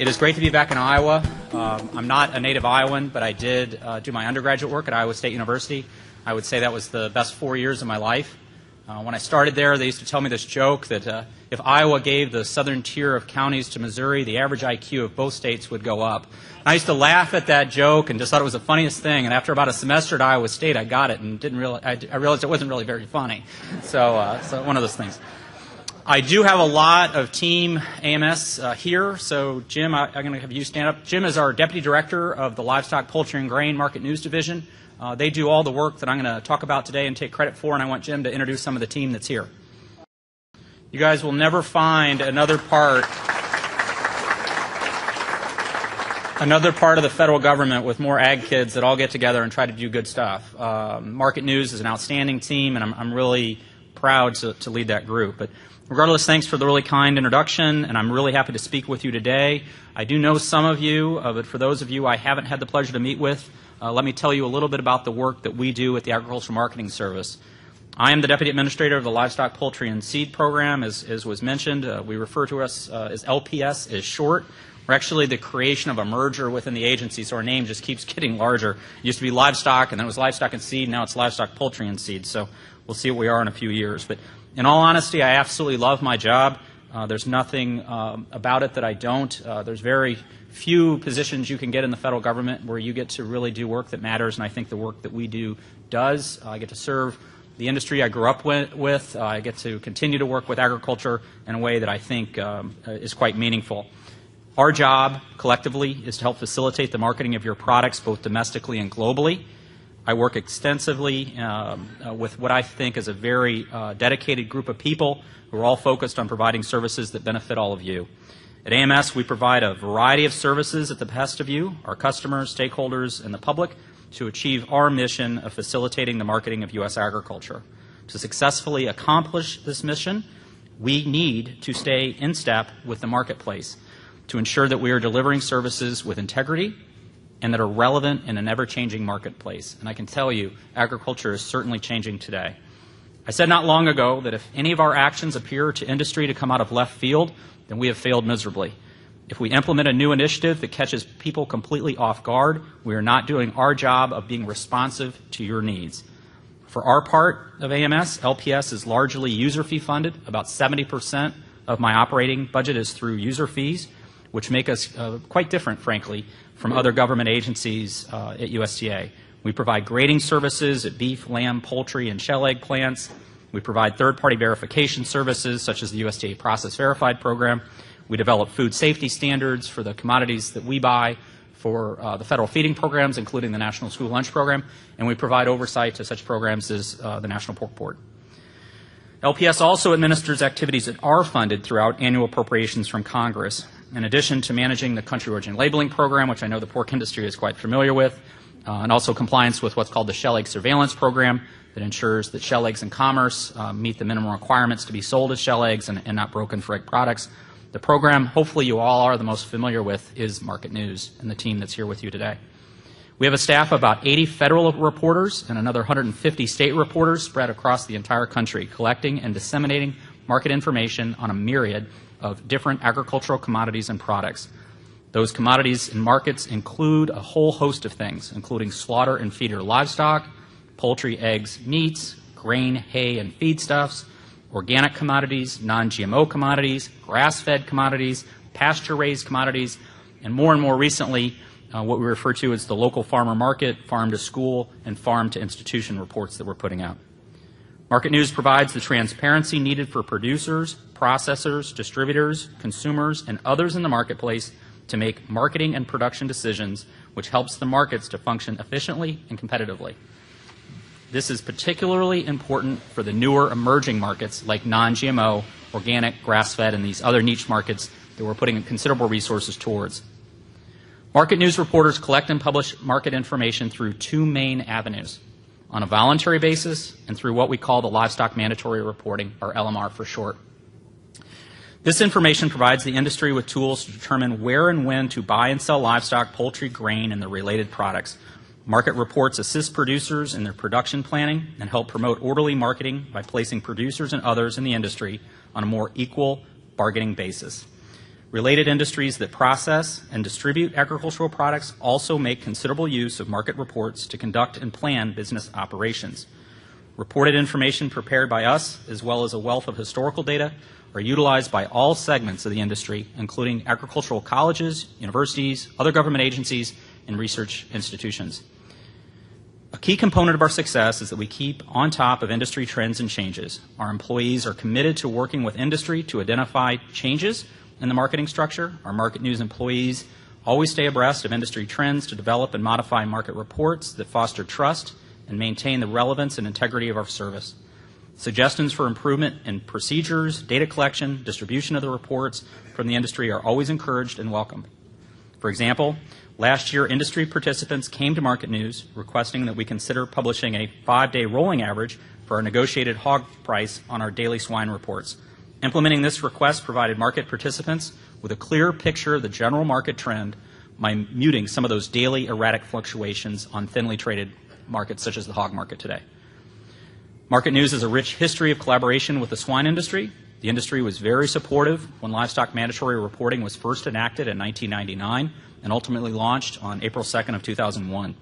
It is great to be back in Iowa. I'm not a native Iowan, but I did do my undergraduate work at Iowa State University. I would say that was the best 4 years of my life. When I started there, they used to tell me this joke that if Iowa gave the southern tier of counties to Missouri, the average IQ of both states would go up. And I used to laugh at that joke and just thought it was the funniest thing. And after about a semester at Iowa State, I got it and didn't realize, I realized it wasn't really very funny. So one of those things. I do have a lot of team AMS here. So Jim, I'm going to have you stand up. Jim is our Deputy Director of the Livestock, Poultry, and Grain Market News Division. They do all the work that I'm going to talk about today and take credit for, and I want Jim to introduce some of the team that's here. You guys will never find another part of the federal government with more ag kids that all get together and try to do good stuff. Market News is an outstanding team, and I'm really proud to lead that group. But regardless, thanks for the really kind introduction, and I'm really happy to speak with you today. I do know some of you, but for those of you I haven't had the pleasure to meet with, let me tell you a little bit about the work that we do at the Agricultural Marketing Service. I am the Deputy Administrator of the Livestock, Poultry, and Seed Program, as was mentioned. We refer to us as LPS as short. We're actually the creation of a merger within the agency, so our name just keeps getting larger. It used to be Livestock, and then it was Livestock and Seed, now it's Livestock, Poultry, and Seed. So we'll see what we are in a few years. But in all honesty, I absolutely love my job. There's nothing about it that I don't. There's very few positions you can get in the federal government where you get to really do work that matters, and I think the work that we do does. I get to serve the industry I grew up with. I get to continue to work with agriculture in a way that I think is quite meaningful. Our job, collectively, is to help facilitate the marketing of your products both domestically and globally. I work extensively with what I think is a very dedicated group of people who are all focused on providing services that benefit all of you. At AMS, we provide a variety of services at the behest of you, our customers, stakeholders, and the public to achieve our mission of facilitating the marketing of U.S. agriculture. To successfully accomplish this mission, we need to stay in step with the marketplace to ensure that we are delivering services with integrity and that are relevant in an ever-changing marketplace. And I can tell you, agriculture is certainly changing today. I said not long ago that if any of our actions appear to industry to come out of left field, then we have failed miserably. If we implement a new initiative that catches people completely off guard, we are not doing our job of being responsive to your needs. For our part of AMS, LPS is largely user fee funded. About 70% of my operating budget is through user fees, which make us quite different, frankly, from other government agencies at USDA. We provide grading services at beef, lamb, poultry, and shell egg plants. We provide third-party verification services, such as the USDA Process Verified program. We develop food safety standards for the commodities that we buy for the federal feeding programs, including the National School Lunch Program, and we provide oversight to such programs as the National Pork Board. LPS also administers activities that are funded throughout annual appropriations from Congress. In addition to managing the country origin labeling program, which I know the pork industry is quite familiar with, and also compliance with what's called the shell egg surveillance program that ensures that shell eggs in commerce meet the minimum requirements to be sold as shell eggs and not broken for egg products. The program, hopefully you all are the most familiar with, is Market News and the team that's here with you today. We have a staff of about 80 federal reporters and another 150 state reporters spread across the entire country, collecting and disseminating market information on a myriad of different agricultural commodities and products. Those commodities and markets include a whole host of things, including slaughter and feeder livestock, poultry, eggs, meats, grain, hay, and feedstuffs, organic commodities, non-GMO commodities, grass-fed commodities, pasture-raised commodities, and more recently, what we refer to as the local farmer market, farm-to-school, and farm-to-institution reports that we're putting out. Market News provides the transparency needed for producers, processors, distributors, consumers, and others in the marketplace to make marketing and production decisions, which helps the markets to function efficiently and competitively. This is particularly important for the newer emerging markets like non-GMO, organic, grass-fed, and these other niche markets that we're putting considerable resources towards. Market News reporters collect and publish market information through two main avenues: on a voluntary basis and through what we call the Livestock Mandatory Reporting, or LMR for short. This information provides the industry with tools to determine where and when to buy and sell livestock, poultry, grain, and the related products. Market reports assist producers in their production planning and help promote orderly marketing by placing producers and others in the industry on a more equal bargaining basis. Related industries that process and distribute agricultural products also make considerable use of market reports to conduct and plan business operations. Reported information prepared by us, as well as a wealth of historical data, are utilized by all segments of the industry, including agricultural colleges, universities, other government agencies, and research institutions. A key component of our success is that we keep on top of industry trends and changes. Our employees are committed to working with industry to identify changes in the marketing structure. Our market news employees always stay abreast of industry trends to develop and modify market reports that foster trust and maintain the relevance and integrity of our service. Suggestions for improvement in procedures, data collection, distribution of the reports from the industry are always encouraged and welcomed. For example, last year industry participants came to Market News requesting that we consider publishing a 5-day rolling average for our negotiated hog price on our daily swine reports. Implementing this request provided market participants with a clear picture of the general market trend by muting some of those daily erratic fluctuations on thinly traded markets such as the hog market today. Market News has a rich history of collaboration with the swine industry. The industry was very supportive when livestock mandatory reporting was first enacted in 1999 and ultimately launched on April 2nd of 2001.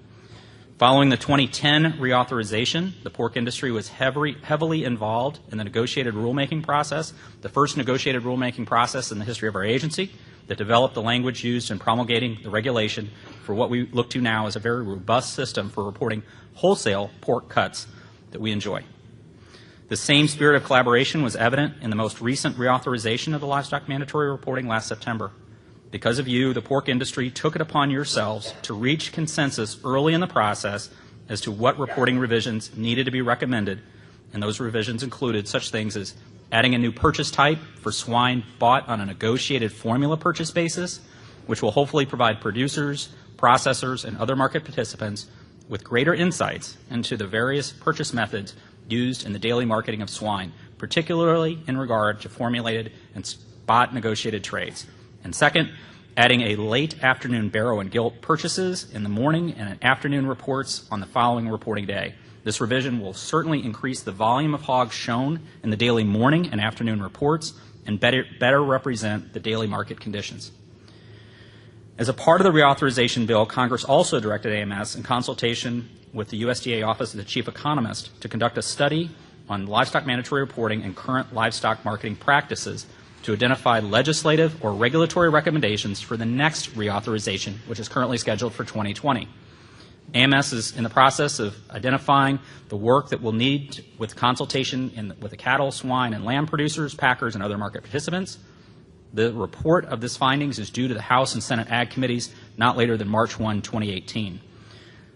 Following the 2010 reauthorization, the pork industry was heavily involved in the negotiated rulemaking process, the first negotiated rulemaking process in the history of our agency that developed the language used in promulgating the regulation for what we look to now as a very robust system for reporting wholesale pork cuts that we enjoy. The same spirit of collaboration was evident in the most recent reauthorization of the livestock mandatory reporting last September. Because of you, the pork industry took it upon yourselves to reach consensus early in the process as to what reporting revisions needed to be recommended, and those revisions included such things as adding a new purchase type for swine bought on a negotiated formula purchase basis, which will hopefully provide producers, processors, and other market participants with greater insights into the various purchase methods used in the daily marketing of swine, particularly in regard to formulated and spot negotiated trades. And second, adding a late afternoon barrow and gilt purchases in the morning and afternoon reports on the following reporting day. This revision will certainly increase the volume of hogs shown in the daily morning and afternoon reports and better represent the daily market conditions. As a part of the reauthorization bill, Congress also directed AMS in consultation with the USDA Office of the Chief Economist to conduct a study on livestock mandatory reporting and current livestock marketing practices to identify legislative or regulatory recommendations for the next reauthorization, which is currently scheduled for 2020. AMS is in the process of identifying the work that we'll need with consultation with the cattle, swine, and lamb producers, packers, and other market participants. The report of this findings is due to the House and Senate Ag Committees not later than March 1, 2018.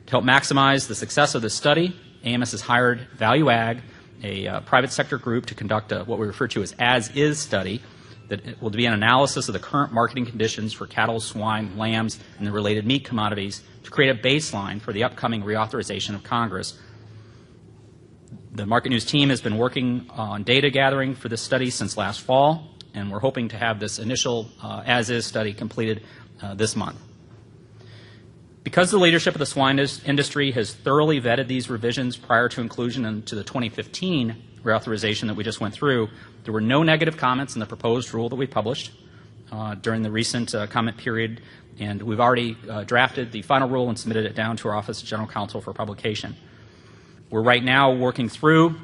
To help maximize the success of this study, AMS has hired Value Ag, a private sector group, to conduct what we refer to as-is study that will be an analysis of the current marketing conditions for cattle, swine, lambs, and the related meat commodities to create a baseline for the upcoming reauthorization of Congress. The Market News team has been working on data gathering for this study since last fall, and we're hoping to have this initial as-is study completed this month. Because the leadership of the swine industry has thoroughly vetted these revisions prior to inclusion into the 2015 reauthorization that we just went through, there were no negative comments in the proposed rule that we published during the recent comment period, and we've already drafted the final rule and submitted it down to our Office of General Counsel for publication. We're right now working through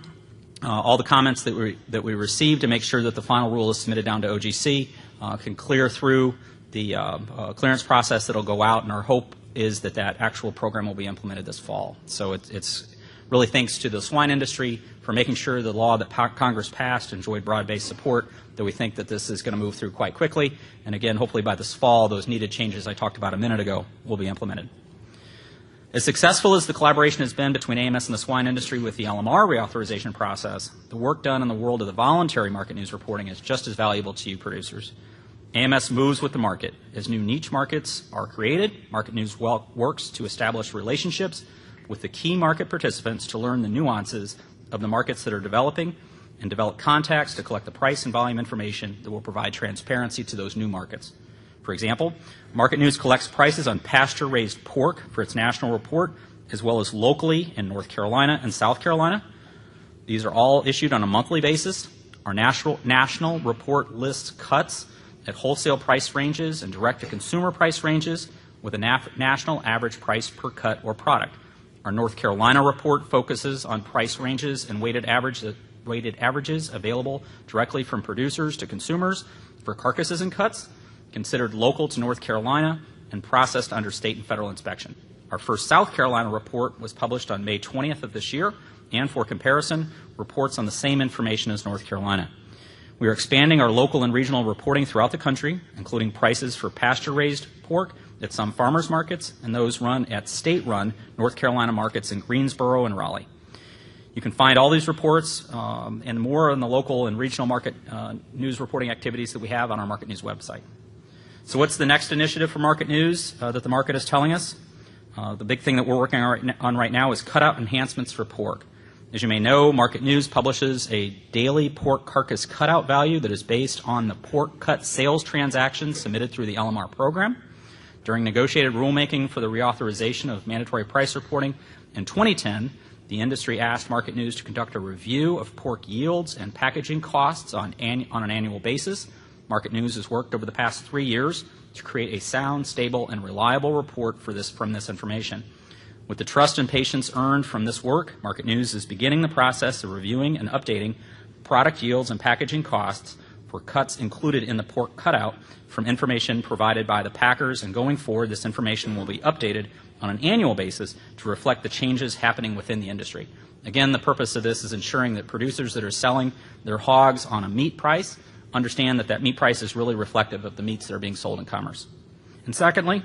all the comments that we received to make sure that the final rule is submitted down to OGC, can clear through the clearance process that will go out, and our hope is that that actual program will be implemented this fall. So it's really thanks to the swine industry for making sure the law that Congress passed enjoyed broad-based support that we think that this is going to move through quite quickly. And again, hopefully by this fall, those needed changes I talked about a minute ago will be implemented. As successful as the collaboration has been between AMS and the swine industry with the LMR reauthorization process, the work done in the world of the voluntary market news reporting is just as valuable to you producers. AMS moves with the market. As new niche markets are created, Market News works to establish relationships with the key market participants to learn the nuances of the markets that are developing and develop contacts to collect the price and volume information that will provide transparency to those new markets. For example, Market News collects prices on pasture-raised pork for its national report, as well as locally in North Carolina and South Carolina. These are all issued on a monthly basis. Our national report lists cuts at wholesale price ranges and direct-to-consumer price ranges with a national average price per cut or product. Our North Carolina report focuses on price ranges and weighted averages available directly from producers to consumers for carcasses and cuts, considered local to North Carolina and processed under state and federal inspection. Our first South Carolina report was published on May 20th of this year, and for comparison, reports on the same information as North Carolina. We are expanding our local and regional reporting throughout the country, including prices for pasture-raised pork at some farmers markets and those run at state-run North Carolina markets in Greensboro and Raleigh. You can find all these reports and more on the local and regional market news reporting activities that we have on our Market News website. So what's the next initiative for Market News that the market is telling us? The big thing that we're working on right now is cutout enhancements for pork. As you may know, Market News publishes a daily pork carcass cutout value that is based on the pork cut sales transactions submitted through the LMR program. During negotiated rulemaking for the reauthorization of mandatory price reporting in 2010, the industry asked Market News to conduct a review of pork yields and packaging costs on an annual basis. Market News has worked over the past 3 years to create a sound, stable, and reliable report from this information. With the trust and patience earned from this work, Market News is beginning the process of reviewing and updating product yields and packaging costs for cuts included in the pork cutout from information provided by the packers, and going forward, this information will be updated on an annual basis to reflect the changes happening within the industry. Again, the purpose of this is ensuring that producers that are selling their hogs on a meat price understand that that meat price is really reflective of the meats that are being sold in commerce. And secondly,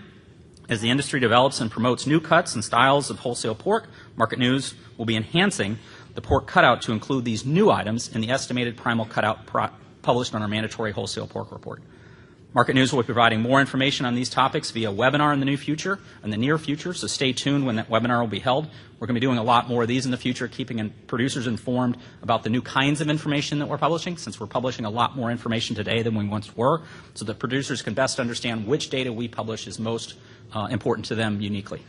as the industry develops and promotes new cuts and styles of wholesale pork, Market News will be enhancing the pork cutout to include these new items in the estimated primal cutout published on our mandatory wholesale pork report. Market News will be providing more information on these topics via webinar in the near future, so stay tuned when that webinar will be held. We're going to be doing a lot more of these in the future, keeping producers informed about the new kinds of information that we're publishing, since we're publishing a lot more information today than we once were, so that producers can best understand which data we publish is most important to them uniquely.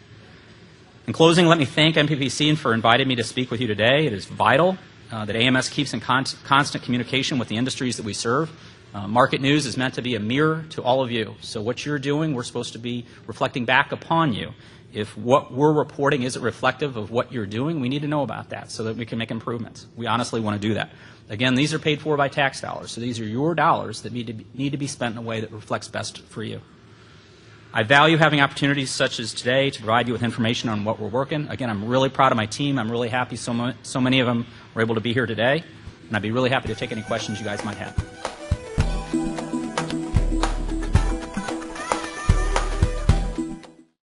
In closing, let me thank MPPC for inviting me to speak with you today. It is vital that AMS keeps in constant communication with the industries that we serve. Market News is meant to be a mirror to all of you. So what you're doing, we're supposed to be reflecting back upon you. If what we're reporting isn't reflective of what you're doing, we need to know about that so that we can make improvements. We honestly want to do that. Again, these are paid for by tax dollars, so these are your dollars that need to be spent in a way that reflects best for you. I value having opportunities such as today to provide you with information on what we're working. Again, I'm really proud of my team. I'm really happy so many of them were able to be here today, and I'd be really happy to take any questions you guys might have.